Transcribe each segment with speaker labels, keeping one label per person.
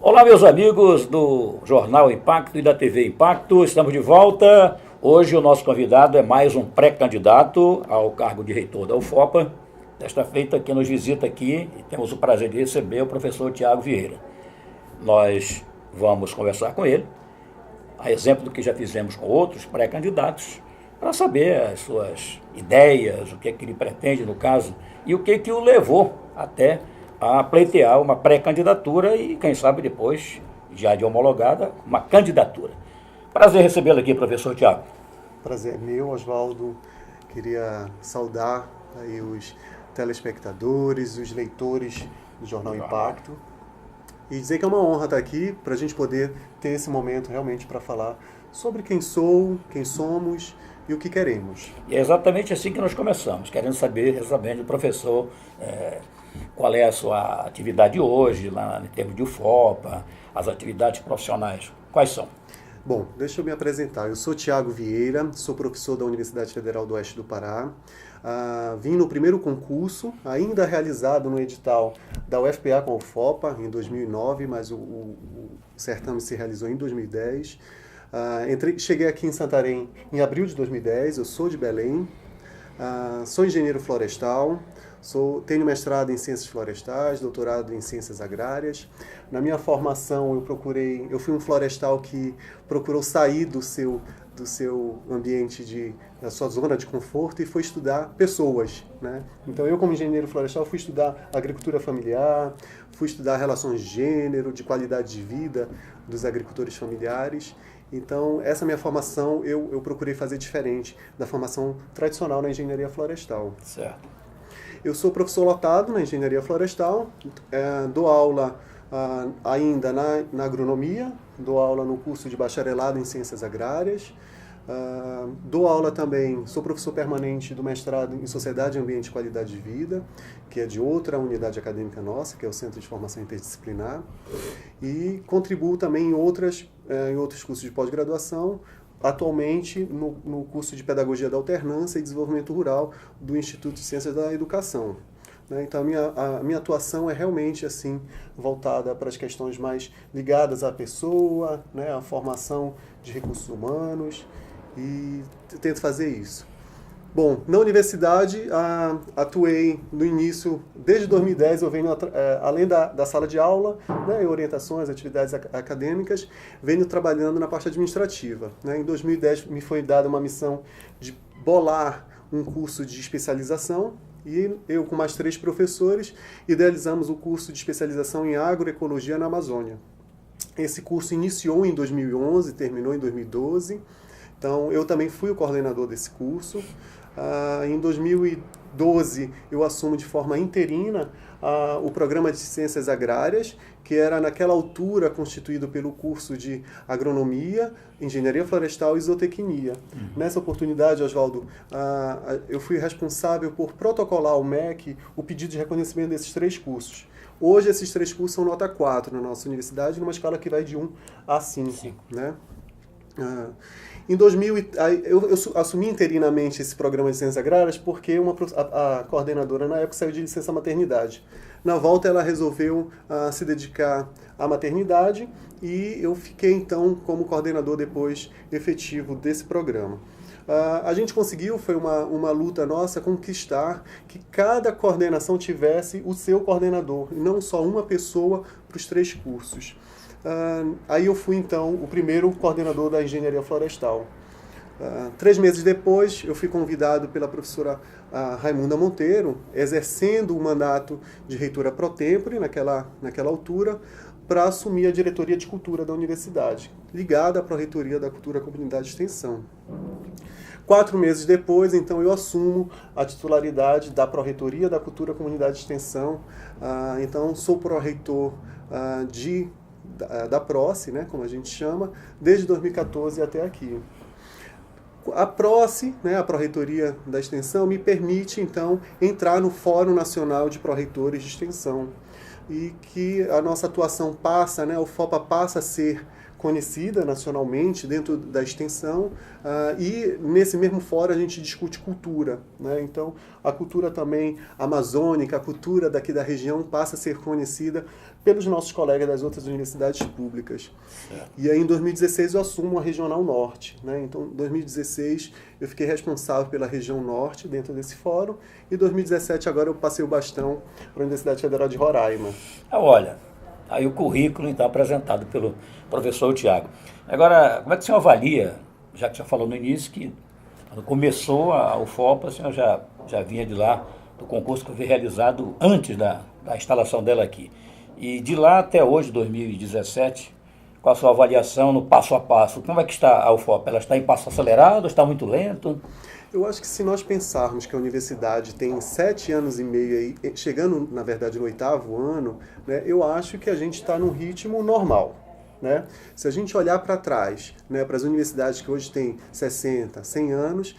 Speaker 1: Olá, meus amigos do Jornal Impacto e da TV Impacto, estamos de volta. Hoje o nosso convidado é mais um pré-candidato ao cargo de reitor da UFOPA. Desta feita, quem nos visita aqui, e temos o prazer de receber o professor Tiago Vieira. Nós vamos conversar com ele, a exemplo do que já fizemos com outros pré-candidatos, para saber as suas ideias, o que é que ele pretende no caso, e o que é que o levou até a pleitear uma pré-candidatura e, quem sabe, depois, já de homologada, uma candidatura. Prazer recebê-lo aqui, professor Tiago.
Speaker 2: Prazer meu, Oswaldo. Queria saudar aí os telespectadores, os leitores do Jornal Impacto e dizer que é uma honra estar aqui para a gente poder ter esse momento realmente para falar sobre quem sou, quem somos e o que queremos.
Speaker 1: E é exatamente assim que nós começamos, querendo saber exatamente do professor qual é a sua atividade hoje, lá em termos de UFOPA, as atividades profissionais, quais são?
Speaker 2: Bom, deixa eu me apresentar. Eu sou Tiago Vieira, sou professor da Universidade Federal do Oeste do Pará. Vim no primeiro concurso, ainda realizado no edital da UFPA com a UFOPA, em 2009, mas o certame se realizou em 2010. Cheguei aqui em Santarém em abril de 2010, eu sou de Belém, sou engenheiro florestal, tenho mestrado em ciências florestais, doutorado em ciências agrárias. Na minha formação eu fui um florestal que procurou sair do seu ambiente, da sua zona de conforto e foi estudar pessoas, né? Então eu, como engenheiro florestal, fui estudar agricultura familiar, fui estudar relações de gênero, de qualidade de vida dos agricultores familiares. Então, essa minha formação eu procurei fazer diferente da formação tradicional na engenharia florestal.
Speaker 1: Certo.
Speaker 2: Eu sou professor lotado na engenharia florestal, dou aula ainda na agronomia, dou aula no curso de bacharelado em ciências agrárias, dou aula também, sou professor permanente do mestrado em Sociedade, Ambiente e Qualidade de Vida, que é de outra unidade acadêmica nossa, que é o Centro de Formação Interdisciplinar, e contribuo também em outros cursos de pós-graduação, atualmente no curso de Pedagogia da Alternância e Desenvolvimento Rural do Instituto de Ciências da Educação. Então, a minha atuação é realmente assim voltada para as questões mais ligadas à pessoa, né, à formação de recursos humanos, e tento fazer isso. Bom, na universidade atuei no início, desde 2010 eu venho, além da sala de aula, né, orientações, atividades acadêmicas, venho trabalhando na parte administrativa. Né? Em 2010 me foi dada uma missão de bolar um curso de especialização e eu com mais 3 professores idealizamos o curso de especialização em agroecologia na Amazônia. Esse curso iniciou em 2011, terminou em 2012, então eu também fui o coordenador desse curso. Em 2012, eu assumo de forma interina o programa de ciências agrárias, que era naquela altura constituído pelo curso de agronomia, engenharia florestal e zootecnia. Nessa oportunidade, Oswaldo, eu fui responsável por protocolar ao MEC o pedido de reconhecimento desses 3 cursos. Hoje, esses 3 cursos são nota 4 na nossa universidade, numa escala que vai de 1 a 5. Né? Em 2000, eu assumi interinamente esse programa de ciências agrárias porque a coordenadora na época saiu de licença maternidade. Na volta ela resolveu se dedicar à maternidade e eu fiquei então como coordenador depois efetivo desse programa. A gente conseguiu, foi uma luta nossa, conquistar que cada coordenação tivesse o seu coordenador e não só uma pessoa para os 3 cursos. Aí eu fui, então, o primeiro coordenador da engenharia florestal. 3 meses depois, eu fui convidado pela professora Raimunda Monteiro, exercendo o mandato de reitora pro tempore, naquela altura, para assumir a diretoria de cultura da universidade, ligada à Pró-Reitoria da Cultura, Comunidade e Extensão. 4 meses depois, então, eu assumo a titularidade da Pró-Reitoria da Cultura, Comunidade e Extensão. Então, sou pró-reitor da PROCE, né, como a gente chama, desde 2014 até aqui. A PROCE, né, a Pró-Reitoria da Extensão, me permite, então, entrar no Fórum Nacional de Pró-Reitores de Extensão e que a nossa atuação passa, né, o FOPA passa a ser conhecida nacionalmente dentro da extensão, e nesse mesmo fórum a gente discute cultura, né? Então, a cultura também amazônica, a cultura daqui da região passa a ser conhecida pelos nossos colegas das outras universidades públicas. E aí, em 2016, eu assumo a Regional Norte, né? Então, em 2016, eu fiquei responsável pela região Norte dentro desse fórum, e em 2017, agora, eu passei o bastão para a Universidade Federal de Roraima.
Speaker 1: Olha, aí o currículo, então, apresentado pelo professor Tiago. Agora, como é que o senhor avalia, já que o senhor falou no início, que quando começou a UFOPA, o senhor já vinha de lá, do concurso que foi realizado antes da instalação dela aqui. E de lá até hoje, 2017, qual a sua avaliação no passo a passo? Como é que está a UFOPA? Ela está em passo acelerado, está muito lento?
Speaker 2: Eu acho que se nós pensarmos que a universidade tem 7 anos e meio, aí, chegando, na verdade, no 8º ano, né, eu acho que a gente está num ritmo normal. Né? Se a gente olhar para trás, né, para as universidades que hoje têm 60, 100 anos,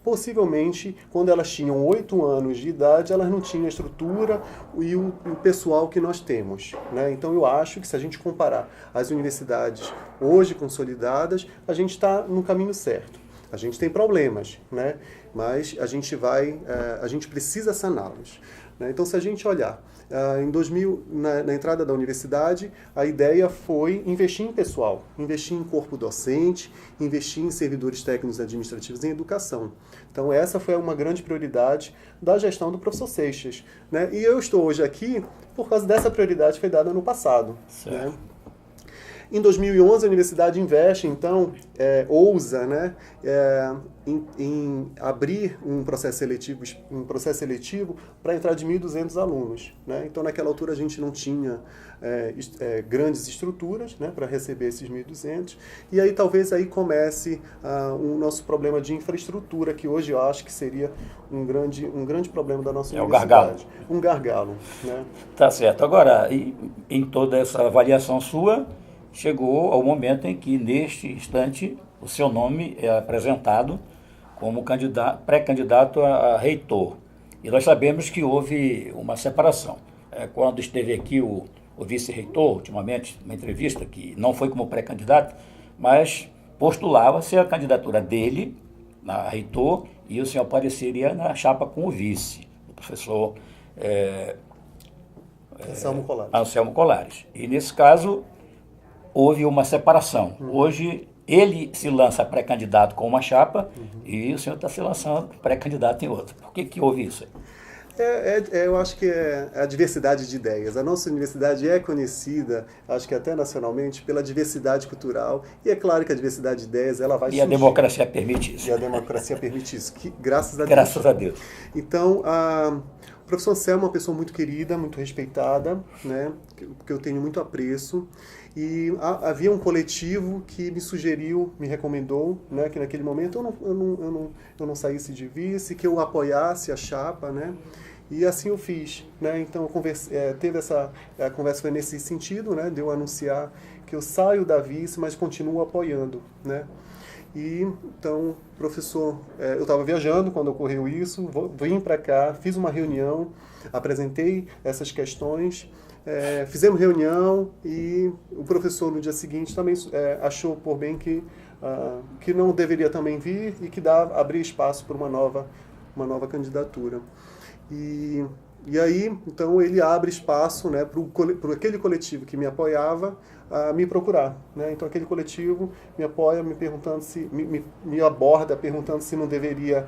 Speaker 2: possivelmente, quando elas tinham 8 anos de idade, elas não tinham a estrutura e o pessoal que nós temos. Né? Então, eu acho que se a gente comparar as universidades hoje consolidadas, a gente está no caminho certo. A gente tem problemas, né? Mas a gente precisa saná-los. Né? Então, se a gente olhar, em 2000, na entrada da universidade, a ideia foi investir em pessoal, investir em corpo docente, investir em servidores técnicos administrativos em educação. Então, essa foi uma grande prioridade da gestão do professor Seixas. Né? E eu estou hoje aqui por causa dessa prioridade que foi dada no passado. Né? Em 2011, a universidade investe, então, ousa, né, em abrir um processo seletivo para entrar de 1.200 alunos. Né? Então, naquela altura, a gente não tinha grandes estruturas, né, para receber esses 1.200. E aí, talvez, aí comece o nosso problema de infraestrutura, que hoje eu acho que seria um grande problema da nossa universidade.
Speaker 1: Um gargalo.
Speaker 2: Um gargalo. Né?
Speaker 1: Tá certo. Agora, em toda essa avaliação sua, chegou ao momento em que, neste instante, o seu nome é apresentado como pré-candidato a reitor. E nós sabemos que houve uma separação. Quando esteve aqui o vice-reitor, ultimamente, numa entrevista, que não foi como pré-candidato, mas postulava-se a candidatura dele, na reitor, e o senhor apareceria na chapa com o vice, o professor Anselmo Colares. E, nesse caso, houve uma separação. Hoje, ele se lança pré-candidato com uma chapa e o senhor está se lançando pré-candidato em outra. Por que houve isso?
Speaker 2: Eu acho que é a diversidade de ideias. A nossa universidade é conhecida, acho que até nacionalmente, pela diversidade cultural. E é claro que a diversidade de ideias ela vai surgir.
Speaker 1: E a democracia permite isso.
Speaker 2: E a democracia permite isso. Graças a Deus.
Speaker 1: Graças a Deus.
Speaker 2: Então, o professor Anselmo é uma pessoa muito querida, muito respeitada, né, que eu tenho muito apreço. E havia um coletivo que me sugeriu, me recomendou, né, que naquele momento eu não saísse de vice, que eu apoiasse a chapa, né, e assim eu fiz. Né, então, a conversa foi nesse sentido, né, de eu anunciar que eu saio da vice, mas continuo apoiando. Né. E, então, professor, eu estava viajando quando ocorreu isso, vim para cá, fiz uma reunião, apresentei essas questões, fizemos reunião e o professor no dia seguinte também achou por bem que não deveria também vir e que abrir espaço para uma nova candidatura. E aí, então, ele abre espaço, né, para aquele coletivo que me apoiava me procurar. Né? Então, aquele coletivo me apoia, me perguntando me aborda, perguntando se não deveria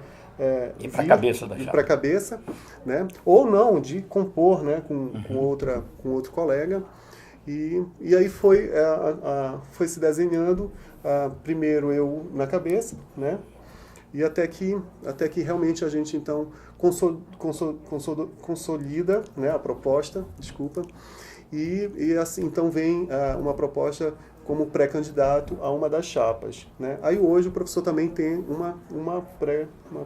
Speaker 1: ir para a cabeça da chapa.
Speaker 2: Para a cabeça, né? Ou não, de compor, né, com outro colega. E aí foi se desenhando, primeiro eu na cabeça, né? E até que realmente a gente, então, consolida, né, a proposta, e assim, então vem uma proposta como pré-candidato a uma das chapas. Né? Aí hoje o professor também tem uma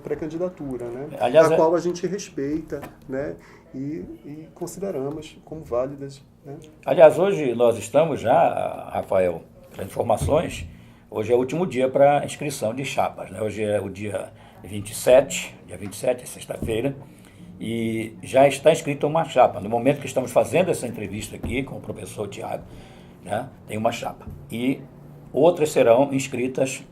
Speaker 2: pré-candidatura, né? Aliás, a qual a gente respeita, né, e consideramos como válidas. Né?
Speaker 1: Aliás, hoje nós estamos já, Rafael, para informações, hoje é o último dia para inscrição de chapas. Né? Hoje é o dia 27, é sexta-feira, e já está inscrita uma chapa. No momento que estamos fazendo essa entrevista aqui com o professor Tiago, né, tem uma chapa. E outras serão inscritas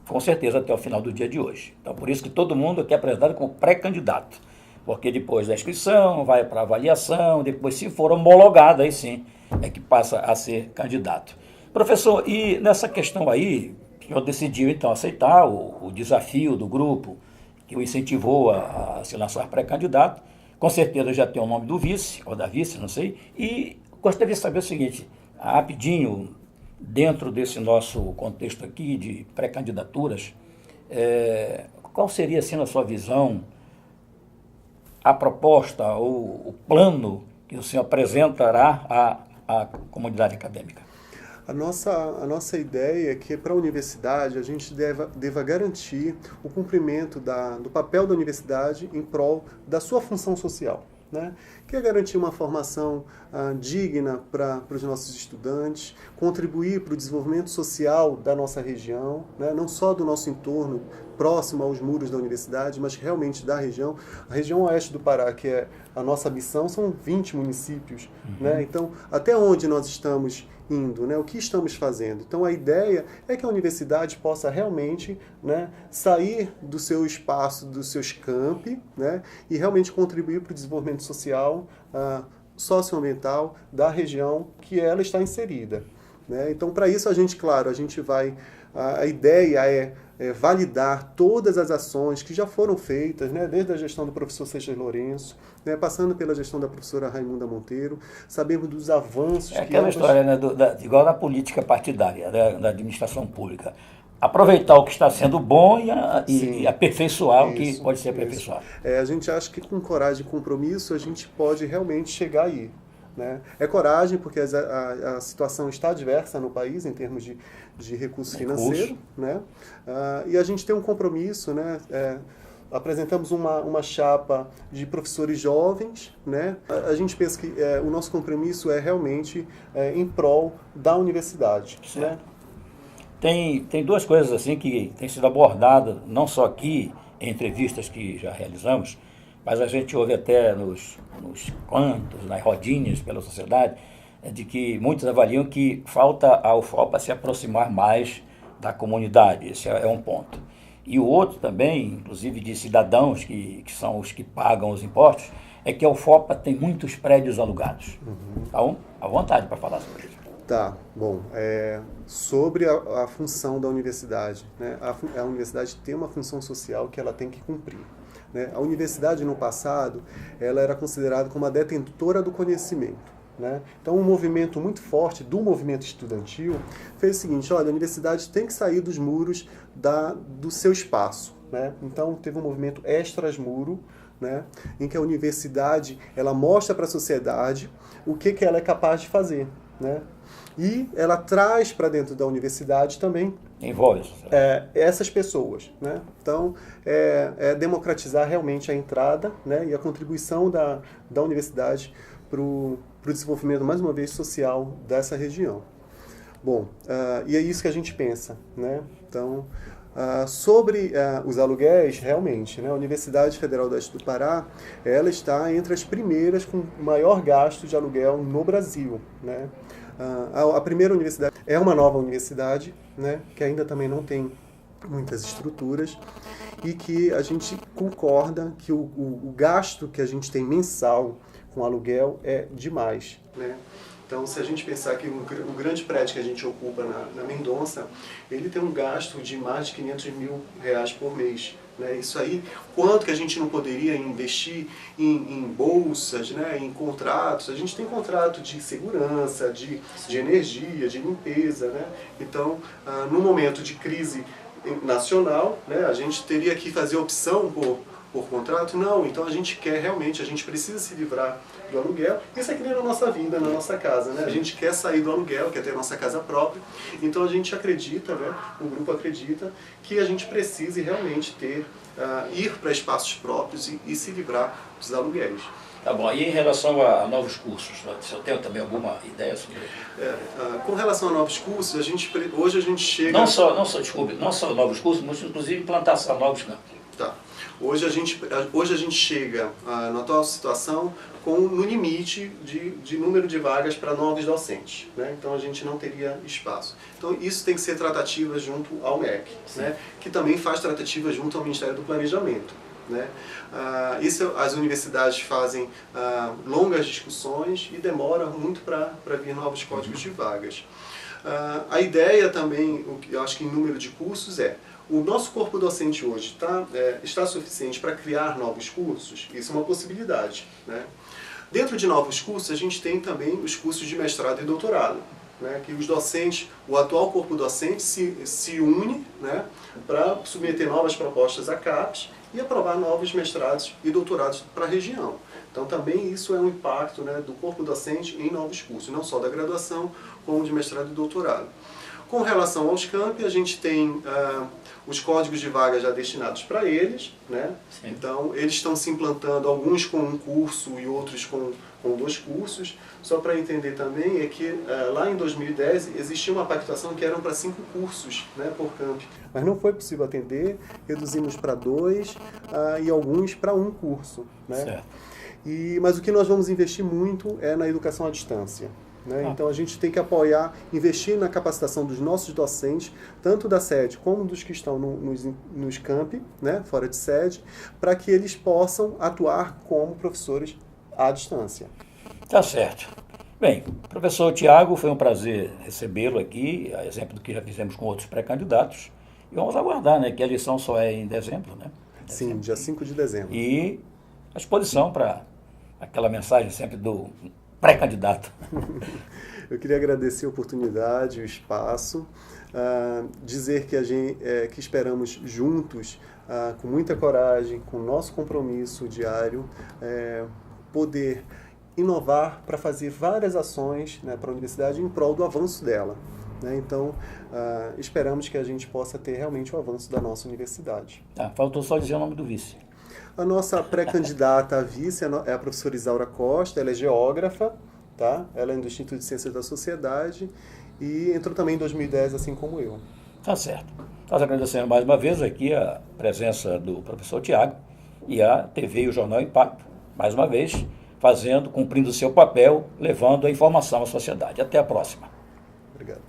Speaker 1: com certeza até o final do dia de hoje. Então, por isso que todo mundo aqui é apresentado como pré-candidato, porque depois da inscrição vai para avaliação, depois, se for homologado, aí sim é que passa a ser candidato. Professor, e nessa questão aí, o senhor decidiu então aceitar o desafio do grupo, que o incentivou a se lançar pré-candidato. Com certeza já tem o nome do vice, ou da vice, não sei, e gostaria de saber o seguinte, rapidinho, dentro desse nosso contexto aqui de pré-candidaturas, qual seria, assim, na sua visão, a proposta ou o plano que o senhor apresentará à comunidade acadêmica?
Speaker 2: A nossa ideia é que para a universidade a gente deva garantir o cumprimento do papel da universidade em prol da sua função social, né? Que é garantir uma formação digna para os nossos estudantes, contribuir para o desenvolvimento social da nossa região, né? Não só do nosso entorno próximo aos muros da universidade, mas realmente da região. A região oeste do Pará, que é a nossa missão, são 20 municípios, né? Então, até onde nós estamos indo, né? O que estamos fazendo? Então, a ideia é que a universidade possa realmente, né, sair do seu espaço, dos seus campi, né, e realmente contribuir para o desenvolvimento social, socioambiental da região que ela está inserida, né? Então, para isso, a gente vai... A ideia é validar todas as ações que já foram feitas, né, desde a gestão do professor Seixas Lourenço, né, passando pela gestão da professora Raimunda Monteiro, sabemos dos avanços que...
Speaker 1: Aquela história, né, igual na política partidária, da administração pública. Aproveitar o que está sendo bom e aperfeiçoar o que pode ser aperfeiçoado.
Speaker 2: A gente acha que com coragem e compromisso a gente pode realmente chegar aí, né? É coragem, porque a situação está adversa no país em termos de recurso financeiro, né? E a gente tem um compromisso, né? Apresentamos uma chapa de professores jovens, né? A gente pensa que o nosso compromisso é realmente em prol da universidade, né?
Speaker 1: Tem duas coisas assim que têm sido abordadas, não só aqui, em entrevistas que já realizamos, mas a gente ouve até nos cantos, nas rodinhas pela sociedade, de que muitos avaliam que falta a UFOPA se aproximar mais da comunidade. Esse é um ponto. E o outro também, inclusive de cidadãos que são os que pagam os impostos, é que a UFOPA tem muitos prédios alugados. Então, à vontade para falar sobre isso.
Speaker 2: Tá, bom. Sobre a função da universidade, né? A universidade tem uma função social que ela tem que cumprir, né? A universidade, no passado, ela era considerada como a detentora do conhecimento, né? Então, um movimento muito forte do movimento estudantil fez o seguinte: olha, a universidade tem que sair dos muros do seu espaço, né? Então, teve um movimento extras-muro, né? Em que a universidade ela mostra para a sociedade o que ela é capaz de fazer, né? E ela traz para dentro da universidade também
Speaker 1: envolve
Speaker 2: essas pessoas, né? Então, democratizar realmente a entrada, né, e a contribuição da universidade para o desenvolvimento, mais uma vez, social dessa região. Bom, e é isso que a gente pensa, né? Então, sobre os aluguéis, realmente, né, a Universidade Federal do Oeste do Pará, ela está entre as primeiras com maior gasto de aluguel no Brasil, né? A primeira universidade é uma nova universidade, né, que ainda também não tem muitas estruturas e que a gente concorda que o gasto que a gente tem mensal com aluguel é demais, né? Então, se a gente pensar que o grande prédio que a gente ocupa na Mendonça, ele tem um gasto de mais de R$500 mil por mês, né? Isso aí, quanto que a gente não poderia investir em bolsas, né, em contratos? A gente tem contrato de segurança, de energia, de limpeza, né? Então, no momento de crise nacional, né, a gente teria que fazer opção por contrato? Não, então a gente quer realmente, a gente precisa se livrar do aluguel. Isso é que nem na nossa vida, na nossa casa, né? A gente quer sair do aluguel, quer ter a nossa casa própria. Então a gente acredita, né? O grupo acredita que a gente precise realmente ir para espaços próprios e se livrar dos aluguéis.
Speaker 1: Tá bom, e em relação a novos cursos, o senhor tem também alguma ideia sobre isso?
Speaker 2: Com relação a novos cursos, hoje a gente chega...
Speaker 1: Não só novos cursos, mas inclusive implantação de novos campos.
Speaker 2: Tá. Hoje a gente chega, na atual situação, no limite de número de vagas para novos docentes, né? Então a gente não teria espaço. Então isso tem que ser tratativa junto ao MEC, né? Que também faz tratativa junto ao Ministério do Planejamento, né? As universidades fazem longas discussões e demora muito para vir novos códigos de vagas. A ideia também, eu acho que em número de cursos o nosso corpo docente hoje está suficiente para criar novos cursos? Isso é uma possibilidade, né? Dentro de novos cursos, a gente tem também os cursos de mestrado e doutorado, né? Que os docentes, o atual corpo docente se une, né? Para submeter novas propostas à CAPES e aprovar novos mestrados e doutorados para a região. Então também isso é um impacto, né, do corpo docente em novos cursos, não só da graduação, como de mestrado e doutorado. Com relação aos campi, a gente tem os códigos de vaga já destinados para eles, né? Então eles estão se implantando, alguns com um curso e outros com 2 cursos. Só para entender também é que lá em 2010 existia uma pactuação que eram para 5 cursos, né, por campi. Mas não foi possível atender, reduzimos para 2 e alguns para 1 curso, né?
Speaker 1: Certo.
Speaker 2: Mas o que nós vamos investir muito é na educação à distância, né? Então a gente tem que apoiar, investir na capacitação dos nossos docentes, tanto da sede como dos que estão nos campi, né, fora de sede, para que eles possam atuar como professores à distância.
Speaker 1: Tá certo. Bem, professor Tiago, foi um prazer recebê-lo aqui, a exemplo do que já fizemos com outros pré-candidatos. E vamos aguardar, né, que a eleição só é em dezembro, né?
Speaker 2: Sim, dia 5 de dezembro.
Speaker 1: E à disposição para aquela mensagem sempre do pré-candidato.
Speaker 2: Eu queria agradecer a oportunidade, o espaço, dizer que esperamos juntos, com muita coragem, com o nosso compromisso diário, poder inovar para fazer várias ações, né, para a universidade em prol do avanço dela, né? Então, esperamos que a gente possa ter realmente o avanço da nossa universidade.
Speaker 1: Faltou só dizer o nome do vice.
Speaker 2: A nossa pré-candidata a vice é a professora Isaura Costa, ela é geógrafa, tá? Ela é do Instituto de Ciências da Sociedade e entrou também em 2010, assim como eu.
Speaker 1: Tá certo. Nós agradecemos mais uma vez aqui a presença do professor Tiago e a TV e o Jornal Impacto, mais uma vez, cumprindo o seu papel, levando a informação à sociedade. Até a próxima.
Speaker 2: Obrigado.